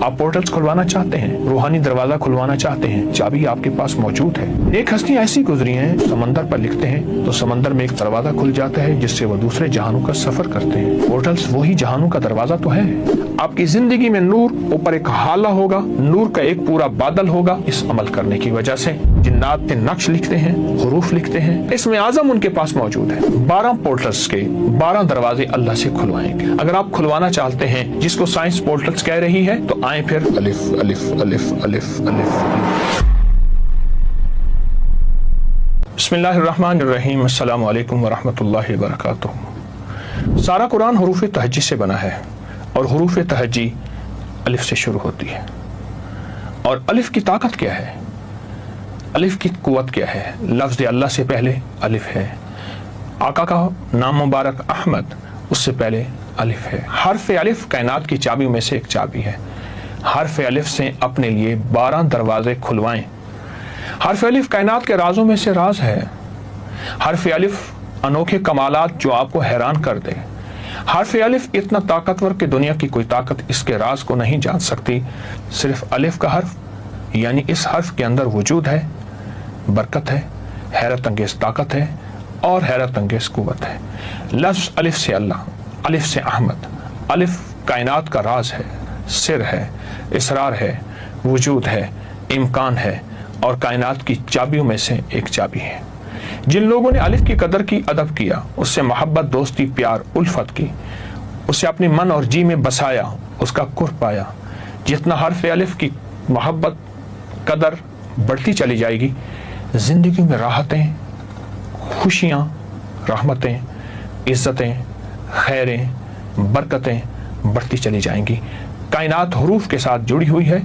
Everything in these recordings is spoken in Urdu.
آپ پورٹلز کھلوانا چاہتے ہیں، روحانی دروازہ کھلوانا چاہتے ہیں، چابی آپ کے پاس موجود ہے۔ ایک ہستیاں ایسی گزری ہیں، سمندر پر لکھتے ہیں تو سمندر میں ایک دروازہ کھل جاتا ہے جس سے وہ دوسرے جہانوں کا سفر کرتے ہیں۔ پورٹلز وہی جہانوں کا دروازہ تو ہے۔ آپ کی زندگی میں نور، اوپر ایک حالہ ہوگا، نور کا ایک پورا بادل ہوگا۔ اس عمل کرنے کی وجہ سے جنات نے نقش لکھتے ہیں، حروف لکھتے ہیں، اسم اعظم ان کے پاس موجود ہے۔ 12 پورٹلز کے 12 دروازے اللہ سے کھلوائیں گے۔ اگر آپ کھلوانا چاہتے ہیں جس کو سائنس پورٹلز کہہ رہی ہے تو آئیں پھر الف الف الف الف الف۔ بسم اللہ الرحمن الرحیم۔ السلام علیکم ورحمۃ اللہ وبرکاتہ۔ سارا قرآن حروف تہجی سے بنا ہے اور حروف تہجی الف سے شروع ہوتی ہے۔ اور الف کی طاقت کیا ہے؟ الف کی قوت کیا ہے؟ لفظ اللہ سے پہلے الف ہے۔ آقا کا نام مبارک احمد، اس سے پہلے الف ہے۔ حرف الف کائنات کی چابیوں میں سے ایک چابی ہے۔ حرف الف سے اپنے لیے 12 دروازے کھلوائیں۔ حرف الف کائنات کے رازوں میں سے راز ہے۔ حرف الف انوکھے کمالات جو آپ کو حیران کر دے۔ حرف الف اتنا طاقتور کہ دنیا کی کوئی طاقت اس کے راز کو نہیں جان سکتی۔ صرف الف کا حرف، یعنی اس حرف کے اندر وجود ہے، برکت ہے، حیرت انگیز طاقت ہے اور حیرت انگیز قوت ہے۔ لفظ الف سے اللہ، الف سے احمد۔ الف کائنات کا راز ہے، سر ہے، اسرار ہے، وجود ہے، امکان ہے اور کائنات کی چابیوں میں سے ایک چابی ہے۔ جن لوگوں نے الف کی قدر کی، ادب کیا، اس سے محبت، دوستی، پیار، الفت کی، اسے اپنے من اور جی میں بسایا، اس کا قرب پایا، جتنا حرف الف کی محبت، قدر بڑھتی چلی جائے گی، زندگی میں راحتیں، خوشیاں، رحمتیں، عزتیں، خیریں، برکتیں بڑھتی چلی جائیں گی۔ کائنات حروف کے ساتھ جڑی ہوئی ہے۔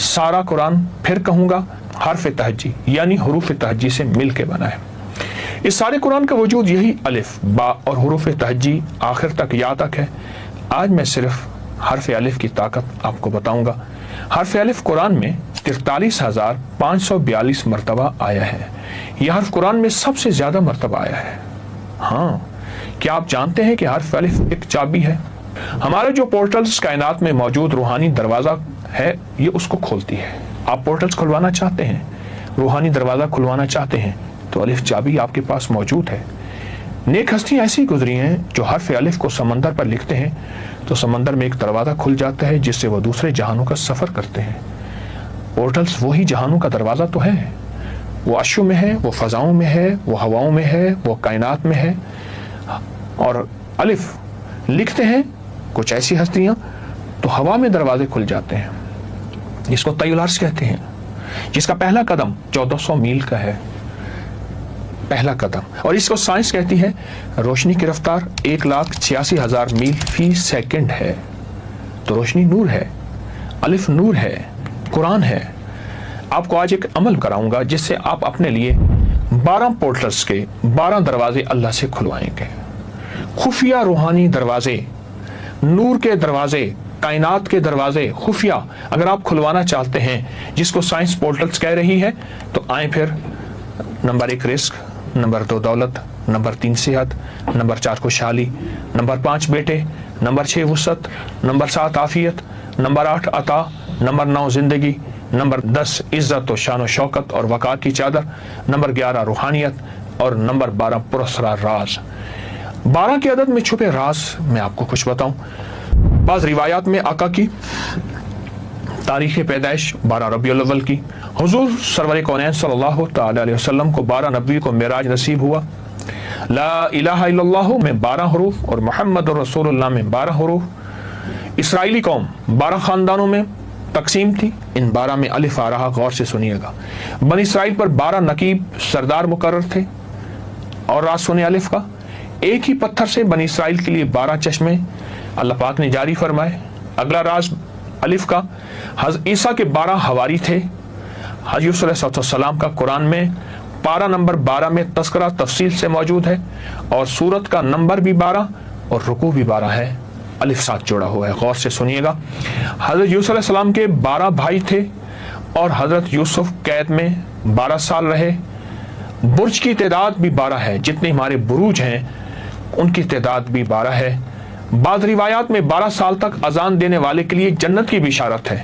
سارا قرآن پھر کہوں گا حرف تہجی یعنی حروف تہجی سے مل کے بنا ہے۔ اس سارے قرآن کا وجود یہی الف، با اور حروف تہجی آخر تک یا تک ہے۔ آج میں صرف حرف الف کی طاقت آپ کو بتاؤں گا۔ حرف الف قرآن میں 43,542 مرتبہ آیا ہے۔ یہ حرف قرآن میں سب سے زیادہ مرتبہ آیا ہے۔ ہاں، کیا آپ جانتے ہیں کہ حرف الف ایک چابی ہے؟ ہمارے جو پورٹلز کائنات میں موجود روحانی دروازہ ہے، یہ اس کو کھولتی ہے۔ آپ پورٹلز کھلوانا چاہتے ہیں، روحانی دروازہ کھلوانا چاہتے ہیں تو الف چابی آپ کے پاس موجود ہے۔ نیک ہستیاں ایسی گزری ہیں جو حرف الف کو سمندر پر لکھتے ہیں تو سمندر میں ایک دروازہ کھل جاتا ہے جس سے وہ دوسرے جہانوں کا سفر کرتے ہیں۔ پورٹلز وہی جہانوں کا دروازہ تو ہے۔ وہ عرشوں میں ہے، وہ فضاؤں میں ہے، وہ ہواؤں میں ہے، وہ کائنات میں ہے۔ اور الف لکھتے ہیں کچھ ایسی ہستیاں تو ہوا میں دروازے کھل جاتے ہیں، جس کو طی العرش کہتے ہیں، جس کا پہلا قدم 1400 میل کا ہے، پہلا قدم۔ اور اس کو سائنس کہتی ہے روشنی کی رفتار 1,86,000 میل فی سیکنڈ ہے۔ تو روشنی نور ہے، الف نور ہے، قرآن ہے۔ آپ کو آج ایک عمل کراؤں گا جس سے آپ اپنے لیے 12 پورٹلز کے 12 دروازے اللہ سے کھلوائیں گے۔ خفیہ روحانی دروازے، نور کے دروازے، کائنات کے دروازے خفیہ اگر آپ کھلوانا چاہتے ہیں جس کو سائنس پورٹلز کہہ رہی ہے تو آئیں پھر۔ نمبر 1 رزق، نمبر 2 دولت، نمبر 3 صحت، نمبر 4 خوشحالی، نمبر 5 بیٹے، نمبر 6 وسعت، نمبر 7 عافیت، نمبر 8 عطا، نمبر 9 زندگی، نمبر 10 عزت و شان و شوکت اور وقار کی چادر، نمبر 11 روحانیت اور نمبر 12 پراسرار راز۔ 12 کے عدد میں چھپے راز میں آپ کو کچھ بتاؤں۔ بعض روایات میں آقا کی تاریخ پیدائش 12 ربیع الاول کی، حضور سرور کونین صلی اللہ تعالی علیہ وسلم کو 12 نبوی کو معراج نصیب ہوا، لا الہ الا اللہ میں 12 حروف اور محمد رسول اللہ میں 12 حروف۔ اسرائیلی قوم 12 خاندانوں میں تقسیم تھی، ان 12 میں الف آ رہا، غور سے سنیے گا۔ بنی اسرائیل پر 12 نقیب سردار مقرر تھے اور راز سنے الف کا۔ ایک ہی پتھر سے بنی اسرائیل کے لیے 12 چشمے اللہ پاک نے جاری فرمائے۔ اگلا راز الف کا، حضرت عیسیٰ کے 12 حواری تھے۔ حضرت یوسف علیہ السلام کا قرآن میں پارہ نمبر 12 میں تذکرہ تفصیل سے موجود ہے اور سورت کا نمبر بھی 12 اور رکوع بھی 12 ہے، الف ساتھ جوڑا ہوا ہے، غور سے سنیے گا۔ حضرت یوسف علیہ السلام کے 12 بھائی تھے اور حضرت یوسف قید میں 12 سال رہے۔ برج کی تعداد بھی 12 ہے، جتنے ہمارے بروج ہیں ان کی تعداد بھی 12 ہے۔ بعض روایات میں 12 سال تک اذان دینے والے کے لیے جنت کی بشارت ہے۔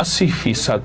80%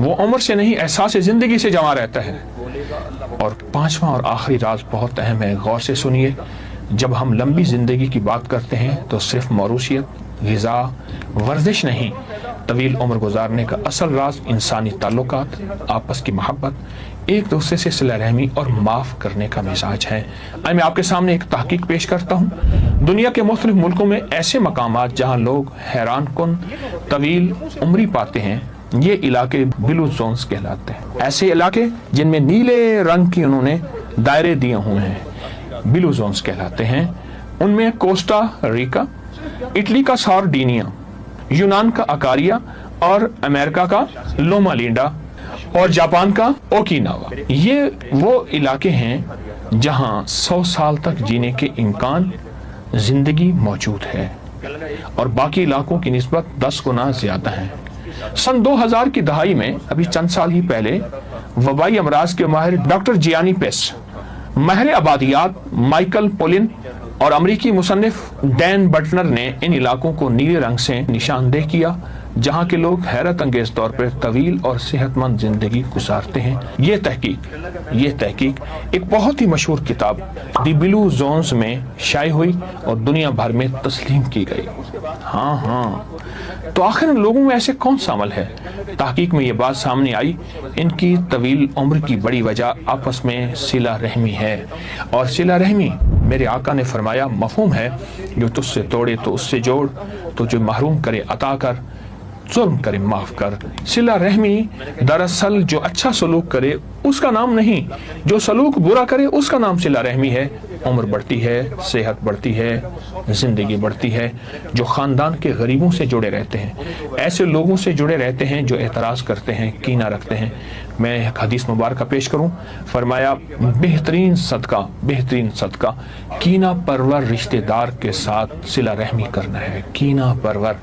وہ عمر سے نہیں احساس زندگی سے جمع رہتا ہے۔ اور پانچواں اور آخری راز بہت اہم ہے، غور سے سنیے۔ جب ہم لمبی زندگی کی بات کرتے ہیں تو صرف موروثیت، غذا، ورزش نہیں، طویل عمر گزارنے کا اصل راز انسانی تعلقات، آپس کی محبت، ایک دوسرے سے صلہ رحمی اور معاف کرنے کا مزاج ہے۔ میں آپ کے سامنے ایک تحقیق پیش کرتا ہوں۔ دنیا کے مختلف ملکوں میں ایسے مقامات جہاں لوگ حیران کن طویل عمری پاتے ہیں، یہ علاقے بلو زونز کہلاتے ہیں۔ ایسے علاقے جن میں نیلے رنگ کی انہوں نے دائرے دیے ہوئے ہیں بلو زونز کہلاتے ہیں۔ ان میں کوسٹا ریکا، اٹلی کا سارڈینیا، یونان کا اکاریا اور امریکہ کا لوما لینڈا اور جاپان کا اوکیناوا۔ یہ وہ علاقے ہیں جہاں 100 سال تک جینے کے امکان زندگی موجود ہے اور باقی علاقوں کی نسبت 10 گنا زیادہ ہیں۔ سن 2000 کی دہائی میں، ابھی چند سال ہی پہلے، وبائی امراض کے ماہر ڈاکٹر جیانی پیس، ماہر آبادیات مائیکل پولن اور امریکی مصنف ڈین بٹنر نے ان علاقوں کو نیلے رنگ سے نشاندہ کیا جہاں کے لوگ حیرت انگیز طور پر طویل اور صحت مند زندگی گزارتے ہیں۔ یہ تحقیق ایک بہت ہی مشہور کتاب دی بلو زونز میں شائع ہوئی اور دنیا بھر میں تسلیم کی گئی۔ ہاں تو آخر ان لوگوں میں ایسے کون سا عمل ہے؟ تحقیق میں یہ بات سامنے آئی، ان کی طویل عمر کی بڑی وجہ آپس میں صلہ رحمی ہے، اور صلہ رحمی میرے آقا نے فرمایا مفہوم ہے، جو تجھ سے توڑے تو اس سے جوڑ، تو جو محروم کرے عطا کر، ظلم کرے معاف کر۔ صلہ رحمی دراصل جو اچھا سلوک کرے اس کا نام نہیں، جو سلوک برا کرے اس کا نام صلہ رحمی ہے۔ عمر بڑھتی ہے، صحت بڑھتی ہے، زندگی بڑھتی ہے۔ جو خاندان کے غریبوں سے جڑے رہتے ہیں، ایسے لوگوں سے جڑے رہتے ہیں جو اعتراض کرتے ہیں، کینہ رکھتے ہیں۔ میں ایک حدیث مبارکہ پیش کروں، فرمایا بہترین صدقہ کینہ پرور رشتہ دار کے ساتھ صلہ رحمی کرنا ہے۔ کینہ پرور،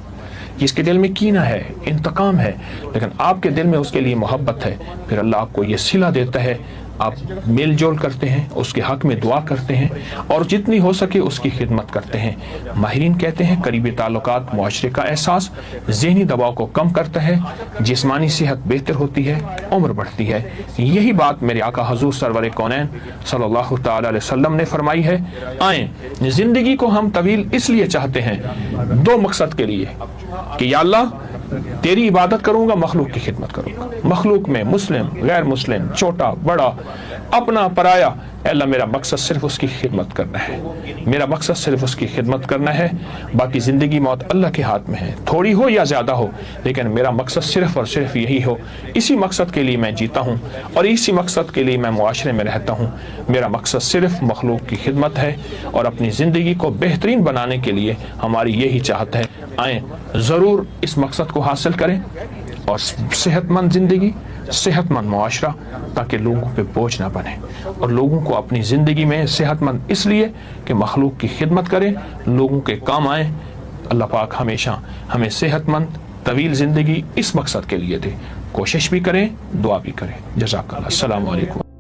جس کے دل میں کینہ ہے، انتقام ہے، لیکن آپ کے دل میں اس کے لیے محبت ہے، پھر اللہ آپ کو یہ صلہ دیتا ہے، آپ میل جول کرتے ہیں، اس کے حق میں دعا کرتے ہیں اور جتنی ہو سکے اس کی خدمت کرتے ہیں۔ ماہرین کہتے ہیں قریبی تعلقات معاشرے کا احساس، ذہنی دباؤ کو کم کرتا ہے، جسمانی صحت بہتر ہوتی ہے، عمر بڑھتی ہے۔ یہی بات میرے آقا حضور سرور کونین صلی اللہ تعالی علیہ وسلم نے فرمائی ہے۔ آئیں، زندگی کو ہم طویل اس لیے چاہتے ہیں، 2 مقصد کے لیے، کہ یا اللہ تیری عبادت کروں گا، مخلوق کی خدمت کروں گا۔ مخلوق میں مسلم، غیر مسلم، چھوٹا بڑا، اپنا پرایا، اے اللہ میرا مقصد صرف اس کی خدمت کرنا ہے، میرا مقصد صرف اس کی خدمت کرنا ہے۔ باقی زندگی موت اللہ کے ہاتھ میں ہے، تھوڑی ہو یا زیادہ ہو، لیکن میرا مقصد صرف اور صرف یہی ہو۔ اسی مقصد کے لیے میں جیتا ہوں اور اسی مقصد کے لیے میں معاشرے میں رہتا ہوں۔ میرا مقصد صرف مخلوق کی خدمت ہے اور اپنی زندگی کو بہترین بنانے کے لیے ہماری یہی چاہت ہے۔ آئیں ضرور اس مقصد کو حاصل کریں اور صحت مند زندگی، صحت مند معاشرہ، تاکہ لوگوں پہ بوجھ نہ بنے، اور لوگوں کو اپنی زندگی میں صحت مند اس لیے کہ مخلوق کی خدمت کریں، لوگوں کے کام آئیں۔ اللہ پاک ہمیشہ ہمیں صحت مند طویل زندگی اس مقصد کے لیے دے۔ کوشش بھی کریں، دعا بھی کریں۔ جزاک اللہ۔ السلام علیکم۔